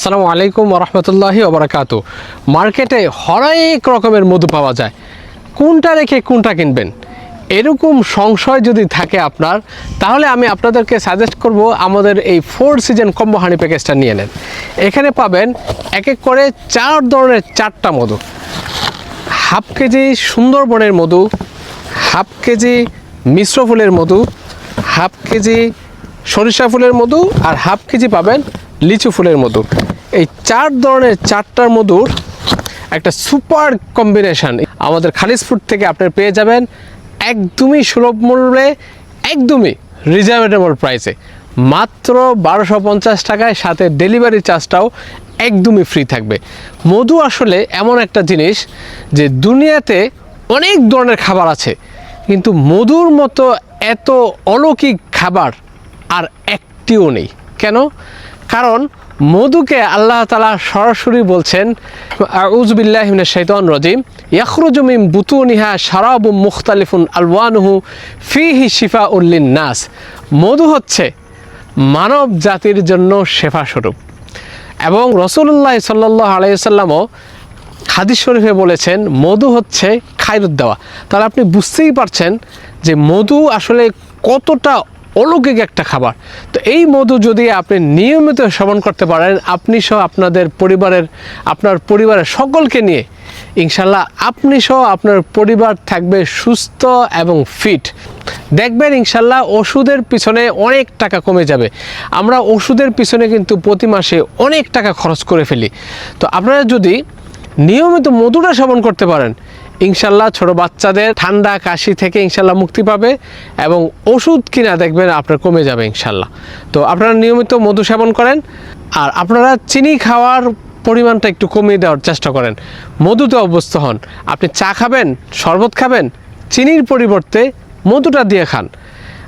আসসালামু আলাইকুম ওরহমতুল্লাহি ওবরাকাতু। মার্কেটে হরেক রকমের মধু পাওয়া যায়, কোনটা রেখে কোনটা কিনবেন এরকম সংশয় যদি থাকে আপনার, তাহলে আমি আপনাদেরকে সাজেস্ট করব আমাদের এই 4 সিজন কম্বো হানি প্যাকেজটা নিয়ে নেন। এখানে পাবেন এক এক করে 4 ধরনের 4টা মধু। হাফ কেজি সুন্দরবনের মধু, হাফ কেজি মিশ্র ফুলের মধু, হাফ কেজি সরিষা ফুলের মধু, আর হাফ কেজি পাবেন লিচু ফুলের মধু। এই 4 ধরনের 4টার মধুর একটা সুপার কম্বিনেশন আমাদের খালিজ ফুড থেকে আপনারা পেয়ে যাবেন একদমই সুলভ মূল্যে, একদমই রিজনেবল প্রাইসে, মাত্র 1250 টাকায়। সাথে ডেলিভারি চার্জটাও একদমই ফ্রি থাকবে। মধু আসলে এমন একটা জিনিস যে দুনিয়াতে অনেক ধরনের খাবার আছে, কিন্তু মধুর মতো এত অলৌকিক খাবার আর একটিও নেই। কেন? কারণ মধুকে আল্লাহ তাআলা সরাসরি বলছেন, আউযু বিল্লাহি মিনাশ শাইতানির রাজিম, ইয়াখরুজু মিন বুতুনিহা শারাবুম মুখতালিফুন আলওয়ানুহু ফীহি শিফাউল লিন-নাস। মধু হচ্ছে মানব জাতির জন্য শেফা স্বরূপ। এবং রাসূলুল্লাহ সাল্লাল্লাহু আলাইহি ওয়াসাল্লামও হাদিস শরীফে বলেছেন মধু হচ্ছে খায়রুদ দাওয়া। তাহলে আপনি বুঝতেই পারছেন যে মধু আসলে কতটা অলৌকিক একটা খাবার। তো এই মধু যদি আপনি নিয়মিত সেবন করতে পারেন, আপনি সহ আপনার পরিবারের সকলকে নিয়ে ইনশাল্লাহ আপনি সহ আপনার পরিবার থাকবে সুস্থ এবং ফিট। দেখবেন ইনশাল্লাহ ওষুধের পিছনে অনেক টাকা কমে যাবে। আমরা ওষুধের পিছনে কিন্তু প্রতি মাসে অনেক টাকা খরচ করে ফেলি। তো আপনারা যদি নিয়মিত মধুটা সেবন করতে পারেন, ইনশাল্লাহ ছোট বাচ্চাদের ঠান্ডা কাশি থেকে ইনশাল্লাহ মুক্তি পাবে এবং ওষুধ কিনা দেখবেন আপনার কমে যাবে ইনশাল্লাহ। তো আপনারা নিয়মিত মধু সেবন করেন, আর আপনারা চিনি খাওয়ার পরিমাণটা একটু কমিয়ে দেওয়ার চেষ্টা করেন। মধুতে অভ্যস্ত হন। আপনি চা খাবেন, শরবত খাবেন, চিনির পরিবর্তে মধুটা দিয়ে খান।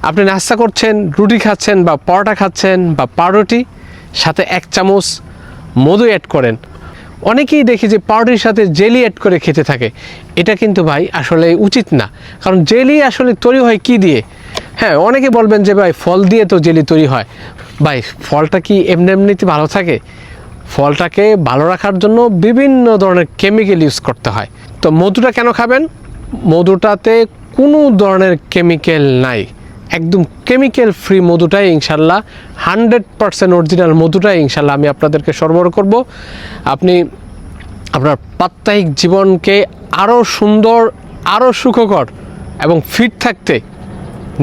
আপনি নাস্তা করছেন, রুটি খাচ্ছেন বা পরোটা খাচ্ছেন বা পাউরুটি, সাথে 1 চামচ মধু অ্যাড করেন। অনেকেই দেখি যে পাউরুটির সাথে জেলি অ্যাড করে খেতে থাকে। এটা কিন্তু ভাই আসলে উচিত না, কারণ জেলি আসলে তৈরি হয় কি দিয়ে? হ্যাঁ, অনেকে বলবেন যে ভাই ফল দিয়ে তো জেলি তৈরি হয়। ভাই ফলটা কি এমনিতে ভালো থাকে? ফলটাকে ভালো রাখার জন্য বিভিন্ন ধরনের কেমিক্যাল ইউজ করতে হয়। তো মধুটা কেন খাবেন? মধুটাতে কোনো ধরনের কেমিক্যাল নাই, একদম কেমিক্যাল ফ্রি মধুটাই ইনশাল্লাহ 100% অরিজিনাল মধুটাই ইনশাল্লাহ আমি আপনাদেরকে সরবরাহ করব। আপনি আপনার প্রাত্যহিক জীবনকে আরও সুন্দর, আরও সুখকর এবং ফিট থাকতে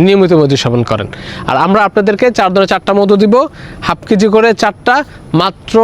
নিয়মিত মধু সেবন করেন। আর আমরা আপনাদেরকে 4 ধরনের 4টা মধু দিব, হাফ কেজি করে 4টা, মাত্র